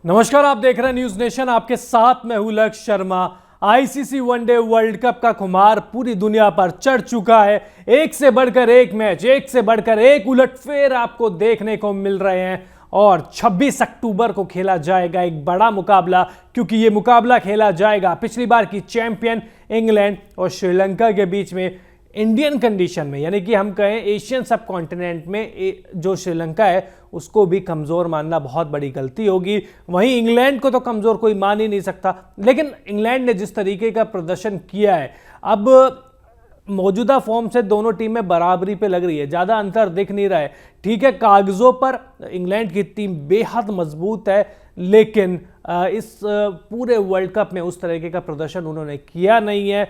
नमस्कार, आप देख रहे हैं न्यूज नेशन। आपके साथ मैं हूं लक्ष्य Sharma. ICC one day world cup का खुमार पूरी दुनिया पर चढ़ चुका है। एक से बढ़कर एक मैच, एक से बढ़कर एक उलटफेर आपको देखने को मिल रहे हैं और 26 अक्टूबर को खेला जाएगा एक बड़ा मुकाबला, क्योंकि यह मुकाबला खेला जाएगा पिछली बार की चैंपियन इंग्लैंड और श्रीलंका के बीच में। इंडियन कंडीशन में, यानी कि हम कहें एशियन सब कॉन्टिनेंट में जो श्रीलंका है उसको भी कमज़ोर मानना बहुत बड़ी गलती होगी। वहीं इंग्लैंड को तो कमज़ोर कोई मान ही नहीं सकता, लेकिन इंग्लैंड ने जिस तरीके का प्रदर्शन किया है, अब मौजूदा फॉर्म से दोनों टीमें बराबरी पे लग रही है, ज़्यादा अंतर दिख नहीं रहा है। ठीक है, कागज़ों पर इंग्लैंड की टीम बेहद मजबूत है, लेकिन इस पूरे वर्ल्ड कप में उस तरीके का प्रदर्शन उन्होंने किया नहीं है।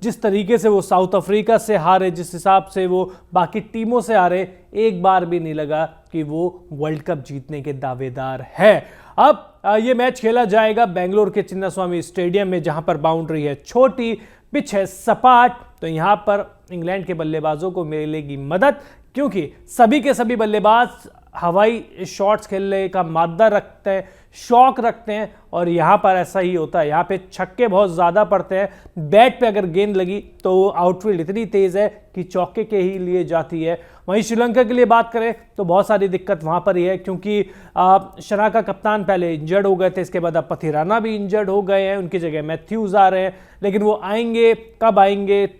जिस तरीके से वो साउथ अफ्रीका से हारे, जिस हिसाब से वो बाकी टीमों से हारे, एक बार भी नहीं लगा कि वो वर्ल्ड कप जीतने के दावेदार है। अब ये मैच खेला जाएगा बेंगलोर के चिन्नास्वामी स्टेडियम में, जहां पर बाउंड्री है छोटी, पिच है सपाट, तो यहां पर इंग्लैंड के बल्लेबाजों को मिलेगी मदद, क्योंकि सभी के सभी बल्लेबाज हवाई शॉट्स खेलने का मादा रखते हैं, शौक रखते हैं, और यहाँ पर ऐसा ही होता है। यहाँ पे छक्के बहुत ज़्यादा पड़ते हैं। बैट पे अगर गेंद लगी तो आउटफील्ड इतनी तेज़ है कि चौके के ही लिए जाती है। वहीं श्रीलंका के लिए बात करें तो बहुत सारी दिक्कत वहाँ पर ही है, क्योंकि शना का कप्तान पहले इंजर्ड हो गए थे, इसके बाद अब पथिराना भी इंजर्ड हो गए हैं, उनकी जगह मैथ्यूज आ रहे हैं, लेकिन वो आएंगे,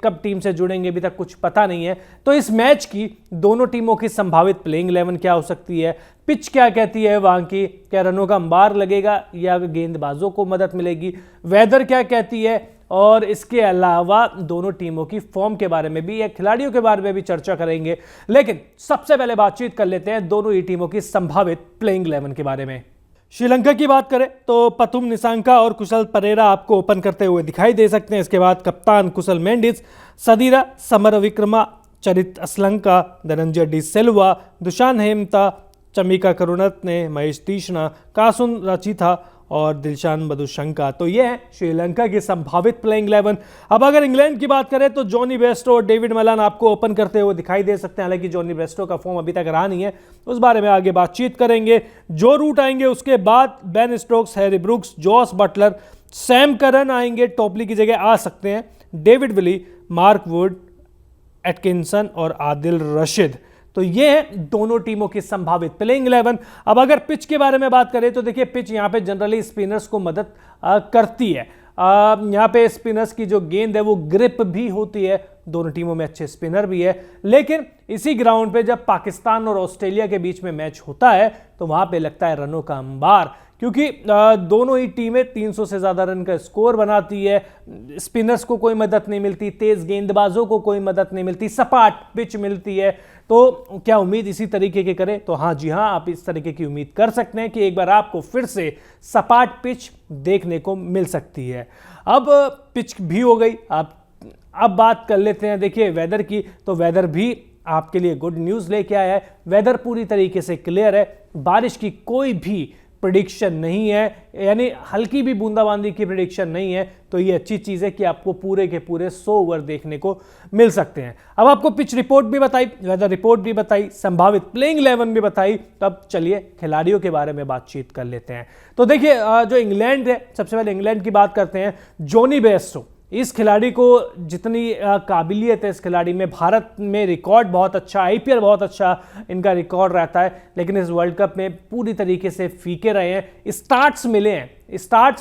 कब टीम से जुड़ेंगे अभी तक कुछ पता नहीं है। तो इस मैच की दोनों टीमों की संभावित प्लेइंग 11 क्या हो सकती है, पिच क्या कहती है वहां की, क्या रनों का अंबार लगेगा या गेंदबाजों को मदद मिलेगी, वेदर क्या कहती है, और इसके अलावा दोनों टीमों की फॉर्म के बारे में भी या खिलाड़ियों के बारे में भी चर्चा करेंगे। लेकिन सबसे पहले बातचीत कर लेते हैं दोनों ही टीमों की संभावित प्लेइंग 11 के बारे में। श्रीलंका की बात करें तो पथुम निसांका और कुशल परेरा आपको ओपन करते हुए दिखाई दे सकते हैं। इसके बाद कप्तान कुशल मेंडिस, सदीरा समरविक्रमा, चरित असलंका, धनंजय डी सिल्वा, दुशान हेमता, चमिका करुणरत्ने, महेश तीक्ष्णा, कासुन रचिथा और दिलशान मधुशंका। तो ये है श्रीलंका की संभावित प्लेइंग 11। अब अगर इंग्लैंड की बात करें तो जॉनी बेस्टो और डेविड मलान आपको ओपन करते हुए दिखाई दे सकते हैं। हालांकि जॉनी बेस्टो का फॉर्म अभी तक रहा नहीं है, उस बारे में आगे बातचीत करेंगे। जो रूट आएंगे उसके बाद Ben Stokes, Harry Brooks, Jos Buttler, Sam Curran आएंगे, टॉपली की जगह आ सकते हैं, David Willey, Mark Wood, Atkinson और आदिल रशीद। तो ये है दोनों टीमों की संभावित प्लेइंग 11। अब अगर पिच के बारे में बात करें तो देखिए, पिच यहाँ पे जनरली स्पिनर्स को मदद करती है। यहाँ पे स्पिनर्स की जो गेंद है वो ग्रिप भी होती है, दोनों टीमों में अच्छे स्पिनर भी है। लेकिन इसी ग्राउंड पे जब पाकिस्तान और ऑस्ट्रेलिया के बीच में मैच होता है तो वहां पे लगता है रनों का अंबार, क्योंकि दोनों ही टीमें 300 से ज़्यादा रन का स्कोर बनाती है। स्पिनर्स को कोई मदद नहीं मिलती, तेज़ गेंदबाजों को कोई मदद नहीं मिलती, सपाट पिच मिलती है। तो क्या उम्मीद इसी तरीके की करें? तो हाँ जी हाँ, आप इस तरीके की उम्मीद कर सकते हैं कि एक बार आपको फिर से सपाट पिच देखने को मिल सकती है। अब पिच भी हो गई, अब बात कर लेते हैं देखिए वेदर की। तो वेदर भी आपके लिए गुड न्यूज़ लेके आया है। वेदर पूरी तरीके से क्लियर है, बारिश की कोई भी प्रेडिक्शन नहीं है, यानी हल्की भी बूंदाबांदी की प्रेडिक्शन नहीं है। तो ये अच्छी चीज़ है कि आपको पूरे के पूरे 100 ओवर देखने को मिल सकते हैं। अब आपको पिच रिपोर्ट भी बताई, वेदर रिपोर्ट भी बताई, संभावित प्लेइंग 11 भी बताई। तब चलिए खिलाड़ियों के बारे में बातचीत कर लेते हैं। तो देखिए, जो इंग्लैंड है, सबसे पहले इंग्लैंड की बात करते हैं। जॉनी बेस्टो, इस खिलाड़ी को जितनी काबिलियत है इस खिलाड़ी में, भारत में रिकॉर्ड बहुत अच्छा, आईपीएल बहुत अच्छा इनका रिकॉर्ड रहता है, लेकिन इस वर्ल्ड कप में पूरी तरीके से फीके रहे हैं। स्टार्ट्स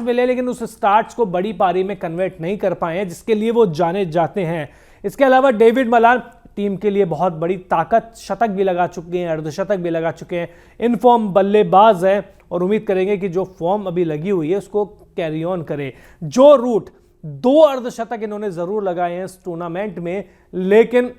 मिले लेकिन उस स्टार्ट्स को बड़ी पारी में कन्वर्ट नहीं कर पाए हैं, जिसके लिए वो जाने जाते हैं। इसके अलावा डेविड मलान टीम के लिए बहुत बड़ी ताकत, शतक भी लगा चुके हैं, अर्धशतक भी लगा चुके हैं, इनफॉर्म बल्लेबाज है, और उम्मीद करेंगे कि जो फॉर्म अभी लगी हुई है उसको कैरी ऑन करे। जो रूट 2 अर्धशतक इन्होंने जरूर लगाए हैं इस टूर्नामेंट में, लेकिन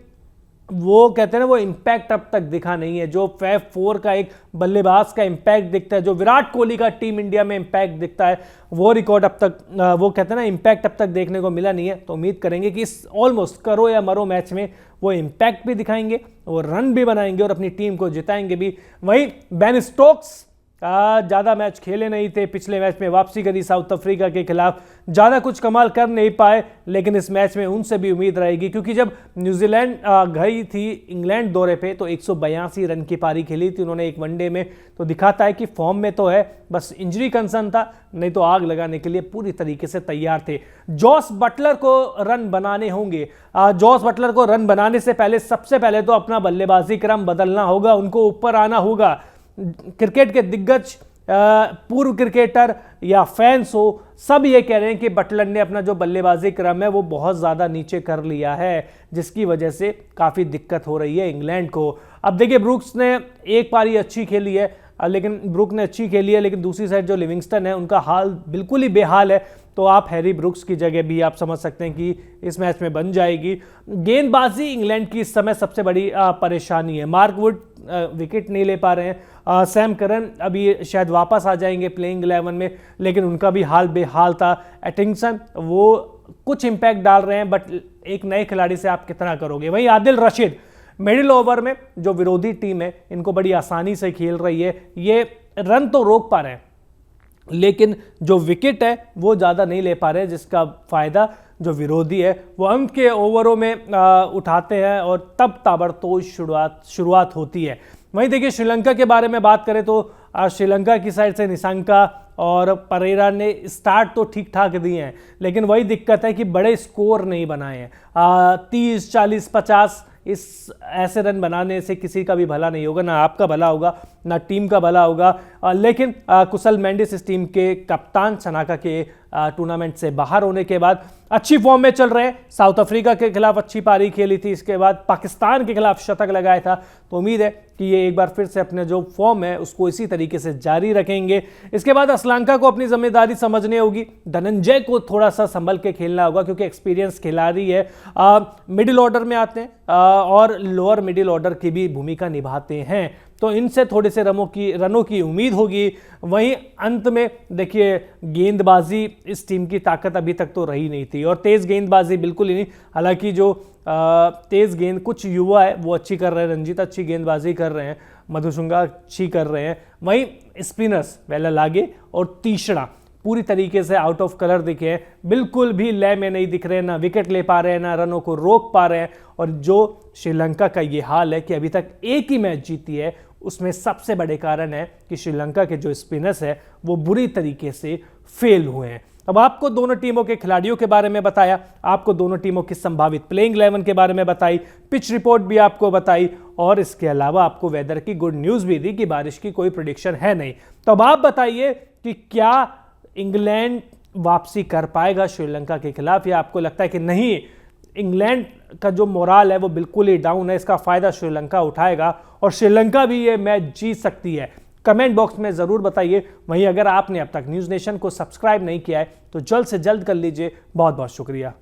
वो कहते हैं ना, वो इंपैक्ट अब तक दिखा नहीं है। जो फैब 4 का एक बल्लेबाज का इंपैक्ट दिखता है, जो विराट कोहली का टीम इंडिया में इंपैक्ट दिखता है, वो रिकॉर्ड अब तक, वो कहते हैं ना, इंपैक्ट अब तक देखने को मिला नहीं है। तो उम्मीद करेंगे कि इस ऑलमोस्ट करो या मरो मैच में वो इंपैक्ट भी दिखाएंगे, वो रन भी बनाएंगे और अपनी टीम को जिताएंगे भी। वहीं बेन स्टोक्स ज़्यादा मैच खेले नहीं थे, पिछले मैच में वापसी करी साउथ अफ्रीका के खिलाफ, ज़्यादा कुछ कमाल कर नहीं पाए, लेकिन इस मैच में उनसे भी उम्मीद रहेगी क्योंकि जब न्यूजीलैंड गई थी इंग्लैंड दौरे पे तो 182 रन की पारी खेली थी उन्होंने एक वनडे में, तो दिखाता है कि फॉर्म में तो है, बस इंजरी कंसर्न था, नहीं तो आग लगाने के लिए पूरी तरीके से तैयार थे। जॉस बटलर को रन बनाने होंगे। जॉस बटलर को रन बनाने से पहले सबसे पहले तो अपना बल्लेबाजी क्रम बदलना होगा, उनको ऊपर आना होगा। क्रिकेट के दिग्गज पूर्व क्रिकेटर या फैंस हो, सब ये कह रहे हैं कि बटलर ने अपना जो बल्लेबाजी क्रम है वो बहुत ज़्यादा नीचे कर लिया है, जिसकी वजह से काफ़ी दिक्कत हो रही है इंग्लैंड को। अब देखिए ब्रुक्स ने एक पारी अच्छी खेली है, लेकिन दूसरी साइड जो लिविंगस्टन है उनका हाल बिल्कुल ही बेहाल है, तो आप हैरी ब्रुक्स की जगह भी आप समझ सकते हैं कि इस मैच में बन जाएगी। गेंदबाजी इंग्लैंड की इस समय सबसे बड़ी परेशानी है। मार्क वुड विकेट नहीं ले पा रहे हैं, सैम करन अभी शायद वापस आ जाएंगे प्लेइंग 11 में, लेकिन उनका भी हाल बेहाल था। एटिंगसन वो कुछ इंपैक्ट डाल रहे हैं, बट एक नए खिलाड़ी से आप कितना करोगे। वहीं आदिल रशीद मिडिल ओवर में जो विरोधी टीम है इनको बड़ी आसानी से खेल रही है, ये रन तो रोक पा रहे हैं लेकिन जो विकेट है वो ज़्यादा नहीं ले पा रहे, जिसका फायदा जो विरोधी है वो अंत के ओवरों में उठाते हैं और तब ताबड़तोड़ शुरुआत होती है। वहीं देखिए श्रीलंका के बारे में बात करें तो श्रीलंका की साइड से निशंका और परेरा ने स्टार्ट तो ठीक ठाक दिए हैं, लेकिन वही दिक्कत है कि बड़े स्कोर नहीं बनाए हैं। 30, 40, 50 इस ऐसे रन बनाने से किसी का भी भला नहीं होगा, ना आपका भला होगा ना टीम का भला होगा। लेकिन कुशल मेंडिस इस टीम के कप्तान सनाका के टूर्नामेंट से बाहर होने के बाद अच्छी फॉर्म में चल रहे हैं। साउथ अफ्रीका के खिलाफ अच्छी पारी खेली थी, इसके बाद पाकिस्तान के खिलाफ शतक लगाया था, तो उम्मीद है कि ये एक बार फिर से अपने जो फॉर्म है उसको इसी तरीके से जारी रखेंगे। इसके बाद श्रीलंका को अपनी जिम्मेदारी समझनी होगी, धनंजय को थोड़ा सा संभल के खेलना होगा क्योंकि एक्सपीरियंस खिलाड़ी है, मिडिल ऑर्डर में आते हैं और लोअर मिडिल ऑर्डर की भी भूमिका निभाते हैं, तो इनसे थोड़े से रनों की उम्मीद होगी। वहीं अंत में देखिए गेंदबाजी इस टीम की ताकत अभी तक तो रही नहीं थी और तेज गेंदबाजी बिल्कुल ही नहीं, हालांकि जो तेज गेंद कुछ युवा है वो अच्छी कर रहे हैं, रंजीत अच्छी गेंदबाजी कर रहे हैं, मधुशुंगा अच्छी कर रहे हैं। वहीं स्पिनर्स वेलालागे और तीसरा पूरी तरीके से आउट ऑफ कलर दिखे हैं, बिल्कुल भी लय में नहीं दिख रहे हैं, ना विकेट ले पा रहे हैं, ना रनों को रोक पा रहे हैं। और जो श्रीलंका का ये हाल है कि अभी तक एक ही मैच जीती है, उसमें सबसे बड़े कारण है कि श्रीलंका के जो स्पिनर्स है वो बुरी तरीके से फेल हुए हैं। अब आपको दोनों टीमों के खिलाड़ियों के बारे में बताया, आपको दोनों टीमों की संभावित प्लेइंग 11 के बारे में बताई, पिच रिपोर्ट भी आपको बताई और इसके अलावा आपको वेदर की गुड न्यूज़ भी दी कि बारिश की कोई प्रेडिक्शन है नहीं। तो अब आप बताइए कि क्या इंग्लैंड वापसी कर पाएगा श्रीलंका के खिलाफ, या आपको लगता है कि नहीं, इंग्लैंड का जो मोराल है वो बिल्कुल ही डाउन है, इसका फायदा श्रीलंका उठाएगा और श्रीलंका भी ये मैच जीत सकती है। कमेंट बॉक्स में ज़रूर बताइए। वहीं अगर आपने अब तक न्यूज़ नेशन को सब्सक्राइब नहीं किया है तो जल्द से जल्द कर लीजिए। बहुत बहुत शुक्रिया।